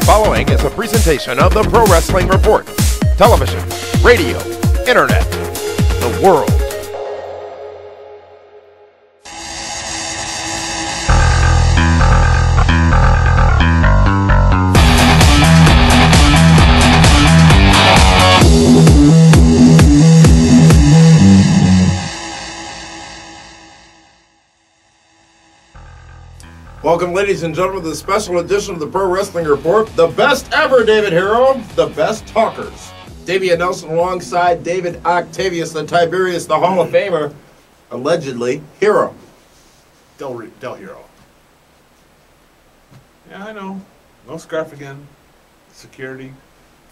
following is a presentation of the Pro Wrestling Report. Television, radio, internet, the world. Welcome, ladies and gentlemen, to the special edition of the Pro Wrestling Report. The best ever, David Hero. The best talkers. Davia Nelson alongside David Octavius, the Tiberius, the Hall of Famer, allegedly, Hero. Del Hero. Yeah, I know. No scarf again. Security.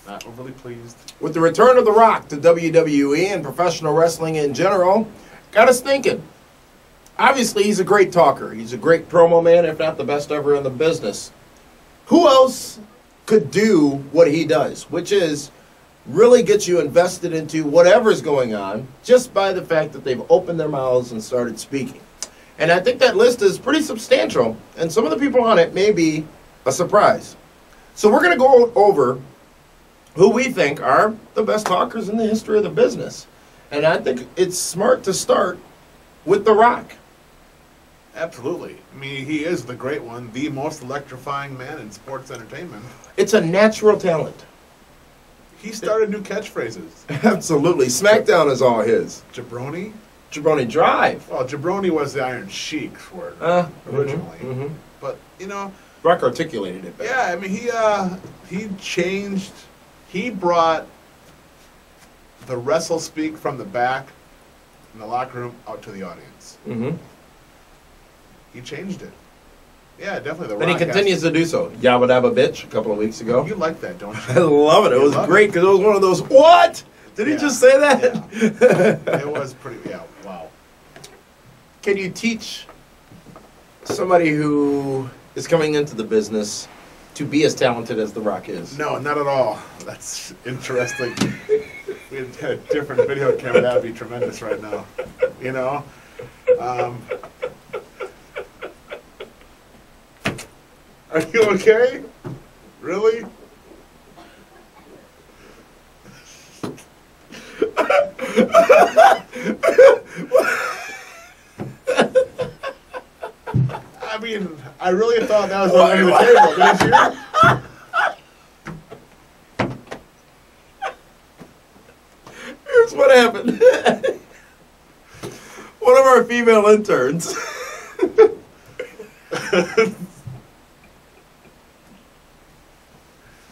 Not overly pleased. With the return of The Rock to WWE and professional wrestling in general, got us thinking. Obviously, he's a great talker. He's a great promo man, if not the best ever in the business. Who else could do what he does, which is really get you invested into whatever's going on just by the fact that they've opened their mouths and started speaking? And I think that list is pretty substantial, and some of the people on it may be a surprise. So we're going to go over who we think are the best talkers in the history of the business. And I think it's smart to start with The Rock. Absolutely. I mean, he is the great one, the most electrifying man in sports entertainment. It's a natural talent. He started new catchphrases. Absolutely. SmackDown is all his. Jabroni? Jabroni Drive. Well, Jabroni was the Iron Sheik's word originally. But, you know... Rock articulated it better. Yeah, I mean, he changed... He brought the wrestle speak from the back in the locker room out to the audience. He changed it. Yeah, definitely. The Rock. And he continues to do so. Yabba Dabba Bitch a couple of weeks ago. You like that, don't you? I love it. It was great because it was one of those, what? Did he just say that? Yeah. It was pretty, wow. Can you teach somebody who is coming into the business to be as talented as The Rock is? No, not at all. That's interesting. If we had a different video camera, that would be tremendous right now. You know? Are you okay? Really? I mean, I really thought that was on the table, didn't you? Here's what happened. One of our female interns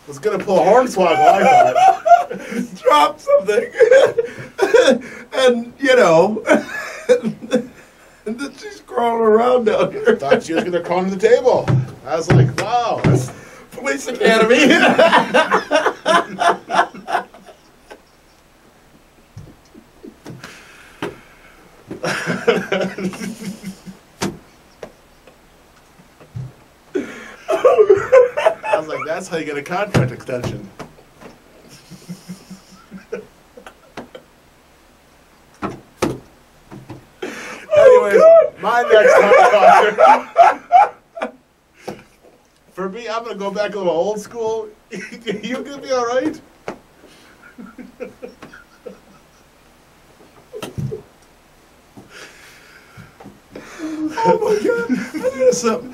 was going to pull a hornswoggle, I thought. dropped something. And, you know, and then she's crawling around down here. I thought she was going to crawl under the table. I was like, wow. That's Police Academy. I was like, that's how you get a contract extension. Anyways, my next talker. For me, I'm going to go back a little old school. You gonna be all right? Oh my God! I did something.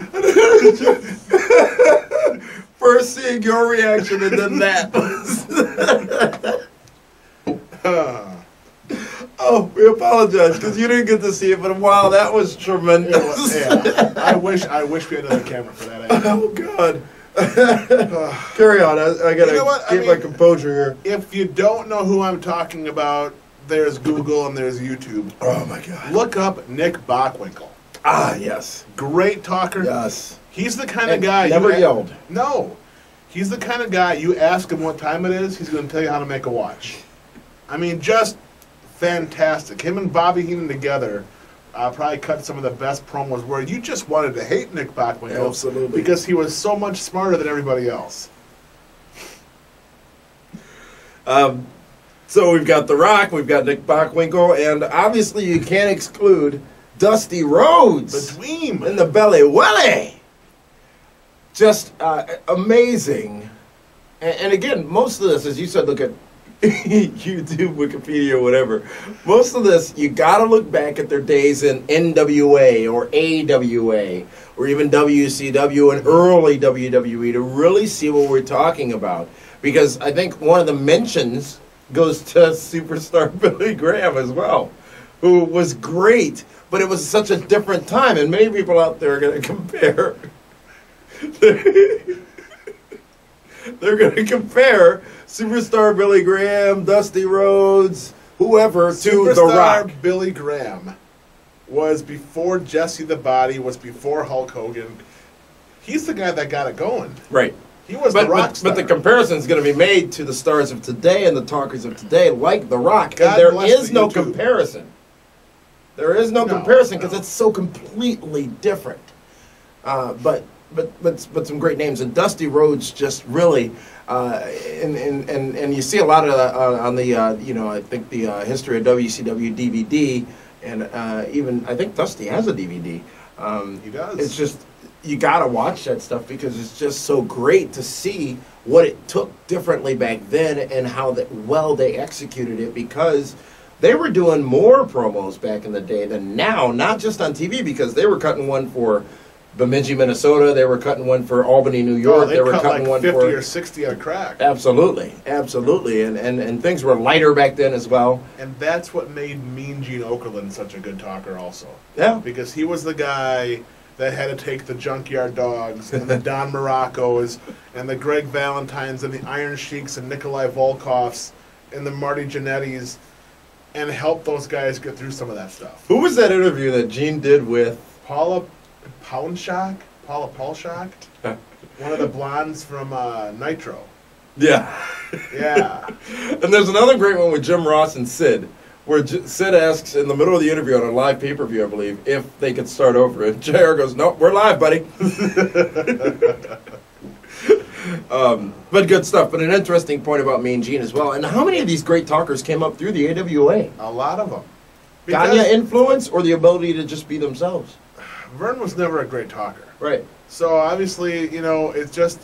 First seeing your reaction and then that was. Oh, we apologize because you didn't get to see it, but wow, that was tremendous. Yeah, I wish we had another camera for that. Oh God! Carry on. I gotta keep my composure here. If you don't know who I'm talking about, there's Google and there's YouTube. Oh my God! Look up Nick Bockwinkel. Ah, yes. Great talker. Yes. He's the kind of guy... Never yelled. No. He's the kind of guy, you ask him what time it is, he's going to tell you how to make a watch. I mean, just fantastic. Him and Bobby Heenan together probably cut some of the best promos where you just wanted to hate Nick Bockwinkel. Absolutely. Because he was so much smarter than everybody else. So we've got The Rock, we've got Nick Bockwinkel, and obviously you can't exclude Dusty Rhodes. The Dweem. In the belly welly. Just amazing And again, most of this, as you said, look at YouTube, Wikipedia, whatever. Most of this, you got to look back at their days in NWA or AWA or even WCW and early WWE to really see what we're talking about. Because I think one of the mentions goes to superstar Billy Graham as well, who was great, but it was such a different time, and many people out there are going to compare. They're going to compare superstar Billy Graham, Dusty Rhodes, whoever, to The Rock. Superstar Billy Graham was before Jesse the Body, was before Hulk Hogan. He's the guy that got it going. Right. He was the rock star. But the comparison is going to be made to the stars of today and the talkers of today, like The Rock. God and there bless is the no YouTube. comparison. There is no comparison because it's so completely different. But some great names, and Dusty Rhodes just really, and you see a lot of on the I think the history of WCW DVD, and even I think Dusty has a DVD. He does. It's just you got to watch that stuff because it's just so great to see what it took differently back then and how well they executed it, because they were doing more promos back in the day than now, not just on TV, because they were cutting one for Bemidji, Minnesota. They were cutting one for Albany, New York. They were cut cutting like one 50 for or 60 at a crack. Absolutely, and things were lighter back then as well. And that's what made Mean Gene Okerlund such a good talker also. Yeah, Because he was the guy that had to take the Junkyard Dogs and the Don Moroccos and the Greg Valentines and the Iron Sheiks and Nikolai Volkovs and the Marty Jannettis and help those guys get through some of that stuff. who was that interview that Gene did with? Paula Paulshock, one of the blondes from Nitro. Yeah. Yeah. And there's another great one with Jim Ross and Sid, where Sid asks in the middle of the interview on a live pay-per-view, I believe, if they could start over. And JR goes, "Nope, we're live, buddy." But good stuff. But an interesting point about Mean Gene as well. And how many of these great talkers came up through the AWA? A lot of them. Gagne influence or the ability to just be themselves? Vern was never a great talker. Right. So obviously, it's just,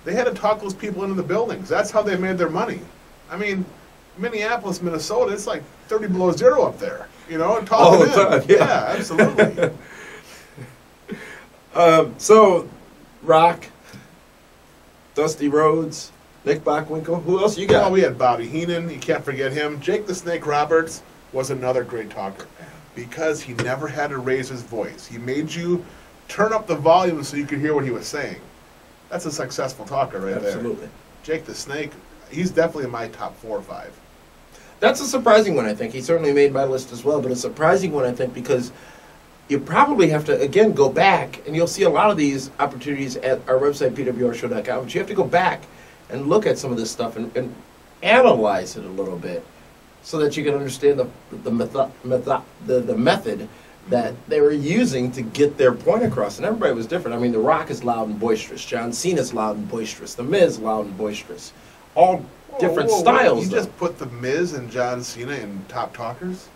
they had to talk those people into the buildings. That's how they made their money. I mean, Minneapolis, Minnesota, it's like 30 below zero up there. Talking All the time, yeah. Absolutely. So, Rock, Dusty Rhodes, Nick Bockwinkel. Who else you got? Well, we had Bobby Heenan. You can't forget him. Jake the Snake Roberts was another great talker because he never had to raise his voice. He made you turn up the volume so you could hear what he was saying. That's a successful talker right there. Absolutely. Jake the Snake, he's definitely in my top 4 or 5. That's a surprising one, I think. He certainly made my list as well, but a surprising one, I think, because you probably have to, again, go back, and you'll see a lot of these opportunities at our website, pwrshow.com, but you have to go back and look at some of this stuff and analyze it a little bit so that you can understand the method that they were using to get their point across. And everybody was different. I mean, The Rock is loud and boisterous. John Cena's loud and boisterous. The Miz, loud and boisterous. All different styles. You just put The Miz and John Cena in top talkers?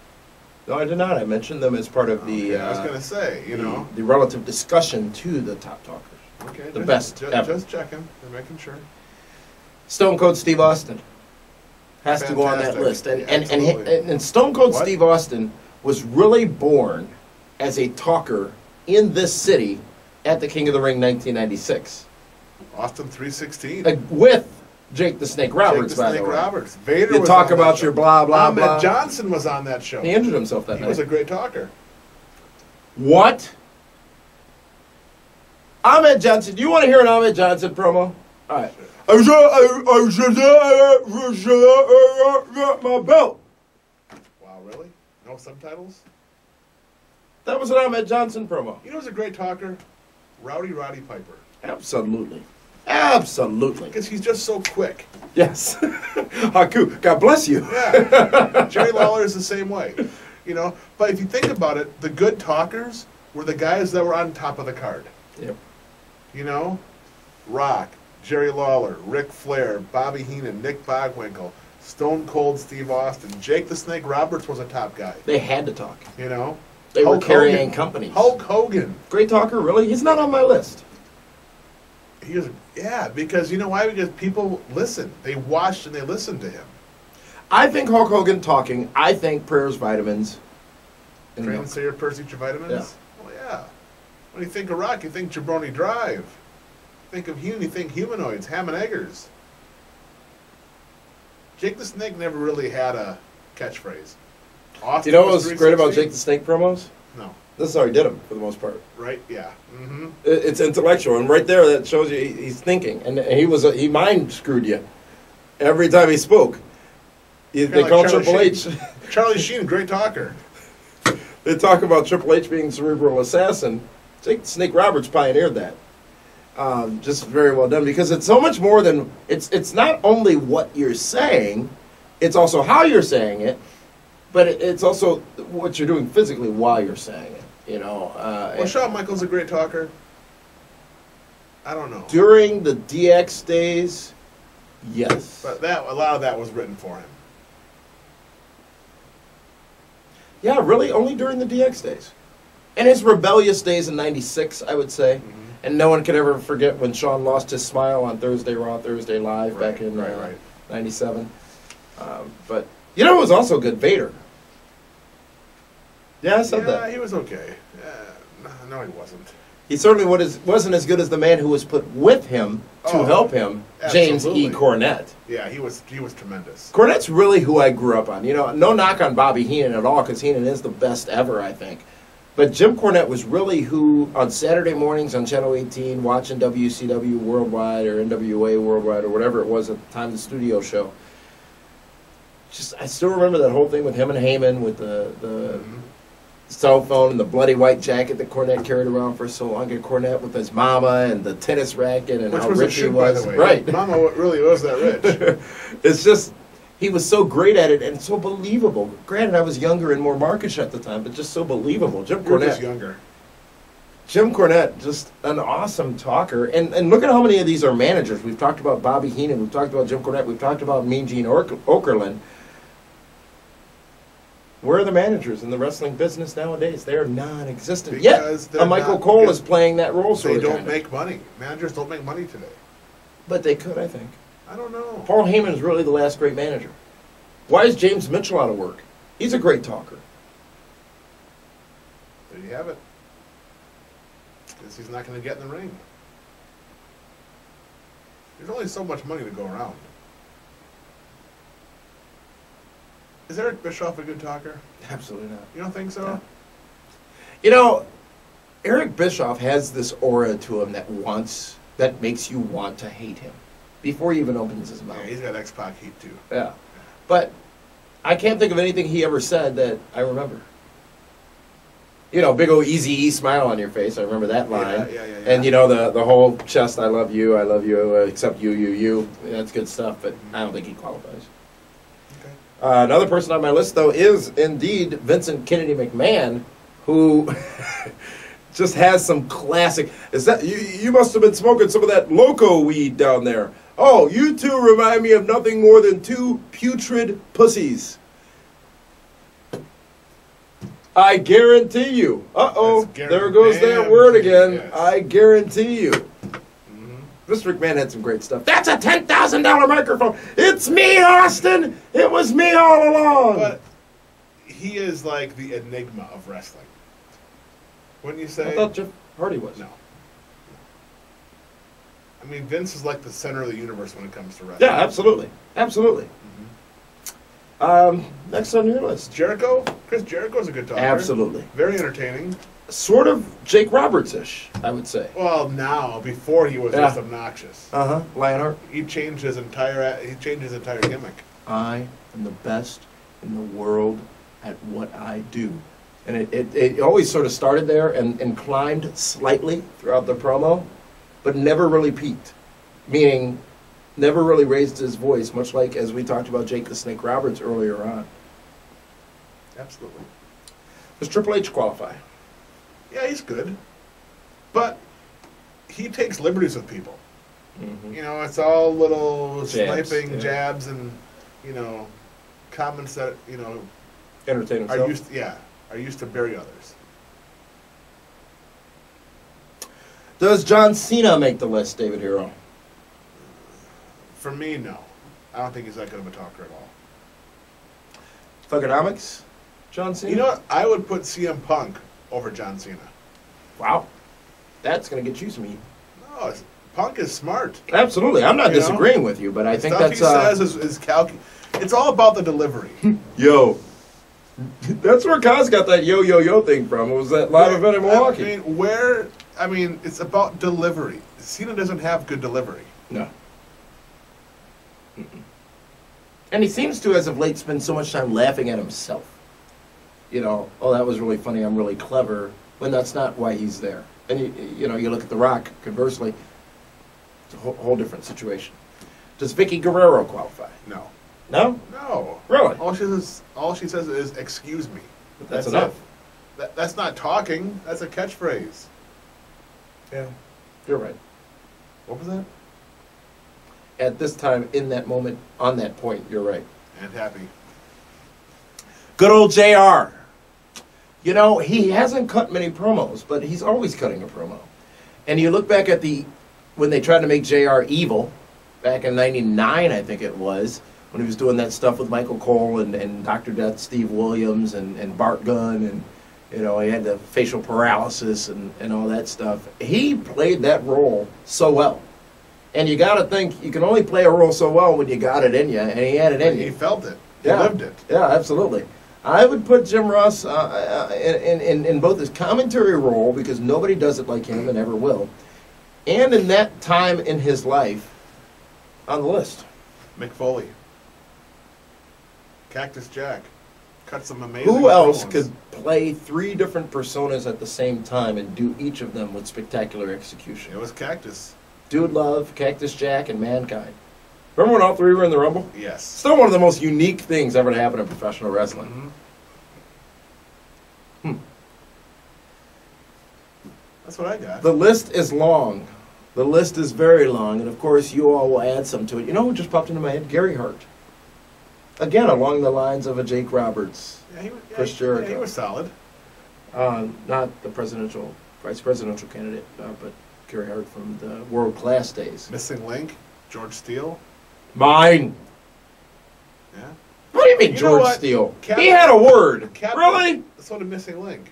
No, I did not. I mentioned them as part of the. I was going to say, the relative discussion to the top talkers. Okay, the best ever. Just checking and making sure. Stone Cold Steve Austin has to go on that list, and Stone Cold Steve Austin was really born as a talker in this city at the King of the Ring 1996. Austin 316. With Jake the Snake Roberts, by the way. Roberts. Vader you was talk on about that your show. blah, blah, Ahmed blah. Johnson was on that show. He injured himself that night. He was a great talker. What? Ahmed Johnson. Do you want to hear an Ahmed Johnson promo? All right. I should my belt. Wow, really? No subtitles? That was an Ahmed Johnson promo. You know who's a great talker? Roddy Piper. Absolutely. Absolutely. Because he's just so quick. Yes. Haku, God bless you. Yeah. Jerry Lawler is the same way. But if you think about it, the good talkers were the guys that were on top of the card. Yep. Rock, Jerry Lawler, Ric Flair, Bobby Heenan, Nick Bockwinkel, Stone Cold Steve Austin, Jake the Snake Roberts was a top guy. They had to talk. They Hulk were carrying Hogan. companies. Hulk Hogan. Great talker, really? He's not on my list. He was, yeah, because you know why? Because people listen. They watched and they listened to him. I think Hulk Hogan talking. I think prayers, vitamins. And Train, milk. say your Percy, your vitamins? Yeah. Well, yeah. When you think of Rock, you think Jabroni Drive. Think of you think humanoids, ham and eggers. Jake the Snake never really had a catchphrase. Do you know what was great about 360? Jake the Snake promos? No. This is how he did them, for the most part. Right? Yeah. Mm-hmm. It's intellectual, and right there, that shows you he's thinking. And he mind screwed you every time he spoke. They Kinda call like Triple Charlie H. Charlie Sheen, great talker. They talk about Triple H being cerebral assassin. Jake the Snake Roberts pioneered that. Just very well done, because it's so much more than it's not only what you're saying, it's also how you're saying it, but it's also what you're doing physically while you're saying it. You know. Well, Shawn Michaels a great talker. I don't know. During the DX days, yes. But a lot of that was written for him. Yeah, really, only during the DX days. And his rebellious days in '96, I would say. Mm-hmm. And no one can ever forget when Shawn lost his smile on Thursday Raw, Thursday Live back in right. '97. But you know who was also good? Vader. Yeah, I said that. He was okay. No, he wasn't. He certainly wasn't as good as the man who was put with him to help him, James E. absolutely. Cornette. Yeah, he was tremendous. Cornette's really who I grew up on. You know, no knock on Bobby Heenan at all, because Heenan is the best ever, I think. But Jim Cornette was really who, on Saturday mornings on Channel 18, watching WCW Worldwide or NWA Worldwide or whatever it was at the time, the studio show. I still remember that whole thing with him and Heyman with the cell phone and the bloody white jacket that Cornette carried around for so long. And Cornette with his mama and the tennis racket and Which how was rich a he shoot, by was. the way. Right. Mama really was that rich. It's just, he was so great at it and so believable. Granted, I was younger and more markish at the time, but just so believable. Jim You were just Cornette. younger. Jim Cornette, just an awesome talker. And look at how many of these are managers. We've talked about Bobby Heenan. We've talked about Jim Cornette. We've talked about Mean Gene Okerlund. Where are the managers in the wrestling business nowadays? They are non-existent. Because Yet, they're a Michael not- Cole because is playing that role. They don't kinda. make money. Managers don't make money today. But they could, I think. I don't know. Paul Heyman is really the last great manager. Why is James Mitchell out of work? He's a great talker. There you have it. Because he's not going to get in the ring. There's only so much money to go around. Is Eric Bischoff a good talker? Absolutely not. You don't think so? No. You know, Eric Bischoff has this aura to him that makes you want to hate him before he even opens his mouth. Yeah, he's got X-Pac heat too. Yeah. But I can't think of anything he ever said that I remember. You know, big old Easy-E smile on your face. I remember that line. Yeah. And, you know, the whole chest, I love you, except you. That's good stuff, but I don't think he qualifies. Okay. Another person on my list, though, is indeed Vincent Kennedy McMahon, who just has some classic. Is that you must have been smoking some of that loco weed down there. Oh, you two remind me of nothing more than two putrid pussies. I guarantee you. Uh-oh, That's there goes that word again. yes. I guarantee you. Mm-hmm. Mr. McMahon had some great stuff. That's a $10,000 microphone. It's me, Austin. It was me all along. But he is like the enigma of wrestling. Wouldn't you say? I thought Jeff Hardy was. No. I mean, Vince is like the center of the universe when it comes to wrestling. Yeah, absolutely. Absolutely. Next on your list. Jericho? Chris Jericho's a good talker. Absolutely. Very entertaining. Sort of Jake Roberts-ish, I would say. Well, now, before he was just obnoxious. Uh-huh. Lionheart. He changed his entire gimmick. I am the best in the world at what I do. And it always sort of started there and climbed slightly throughout the promo, but never really peaked. Meaning, never really raised his voice, much like as we talked about Jake the Snake Roberts earlier on. Absolutely. Does Triple H qualify? Yeah, he's good. But he takes liberties with people. Mm-hmm. You know, it's all little Jabs, sniping yeah. jabs and, you know, comments that, you know, Entertain are himself. used to bury others. Does John Cena make the list, David Hero? For me, no. I don't think he's that good of a talker at all. Thugonomics, John Cena? You know what? I would put CM Punk over John Cena. Wow. That's going to get you some heat. No, Punk is smart. Absolutely. I'm not You know? disagreeing with you, but I think Stuff that's... he says is it's all about the delivery. Yo. That's where Kaz got that yo thing from. It was that live event in Milwaukee. I mean, it's about delivery. Cena doesn't have good delivery. No. Mm-mm. And he seems to, as of late, spend so much time laughing at himself. You know, oh, that was really funny, I'm really clever, when that's not why he's there. And, you know, you look at The Rock, conversely, it's a whole different situation. Does Vicky Guerrero qualify? No. No? No. Really? All she says is, excuse me. That's enough. That's not talking. That's a catchphrase. Yeah. You're right. What was that? At this time, in that moment, on that point, you're right. And happy. Good old JR. You know, he hasn't cut many promos, but he's always cutting a promo. And you look back at when they tried to make JR evil, back in '99, I think it was, when he was doing that stuff with Michael Cole and Dr. Death, Steve Williams, and Bart Gunn, and, you know, he had the facial paralysis and all that stuff. He played that role so well. And you got to think, you can only play a role so well when you got it in you, and he had it in you. He felt it. He Yeah. lived it. Yeah, absolutely. I would put Jim Ross in both his commentary role, because nobody does it like him and ever will, and in that time in his life on the list. Mick Foley. Cactus Jack. Cut some amazing Who else promos. could play 3 different personas at the same time and do each of them with spectacular execution? It was Cactus. Dude Love, Cactus Jack, and Mankind. Remember when all 3 were in the Rumble? Yes. Still one of the most unique things ever to happen in professional wrestling. Mm-hmm. That's what I got. The list is long. The list is very long, and of course you all will add some to it. You know who just popped into my head? Gary Hart. Again, along the lines of a Jake Roberts, Chris Jericho. Yeah, he was solid. Not the vice presidential candidate, but Gary Hart from the World Class days. Missing Link. George Steele. Mine. Yeah. What do you mean, You know George what? Steele? Captain- He had a word. Captain, Really? So did Missing Link.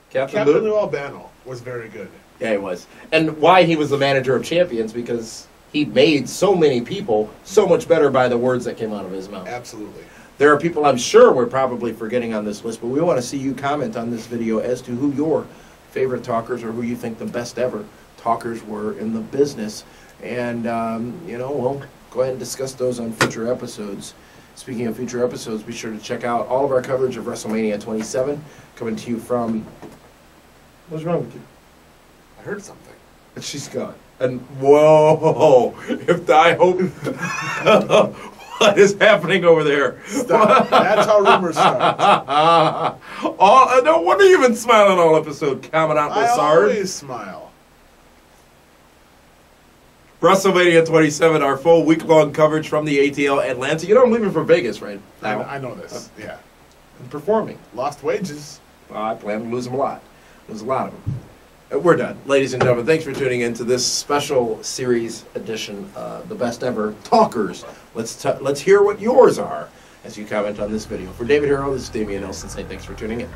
Captain Captain Lou? Lou Albano was very good. Yeah, he was. And why he was the manager of champions, because he made so many people so much better by the words that came out of his mouth. Absolutely. There are people I'm sure we're probably forgetting on this list, but we want to see you comment on this video as to who your favorite talkers or who you think the best ever talkers were in the business. And, you know, we'll go ahead and discuss those on future episodes. Speaking of future episodes, be sure to check out all of our coverage of WrestleMania 27, coming to you from... What's wrong with you? I heard something. And she's gone. And, whoa, if I hope... What is happening over there? Stop. That's how rumors start. No wonder you've been smiling all episode, Commandant I Lassard. always smile. WrestleMania 27, our full week-long coverage from the ATL Atlanta. You know I'm leaving for Vegas right now. I know this. Yeah. I'm performing. Lost wages. I plan to lose them a lot. Lose a lot of them. We're done. Ladies and gentlemen, thanks for tuning in to this special series edition, the best ever talkers. Let's hear what yours are as you comment on this video. For David Hero, this is Damian Nelson saying thanks for tuning in.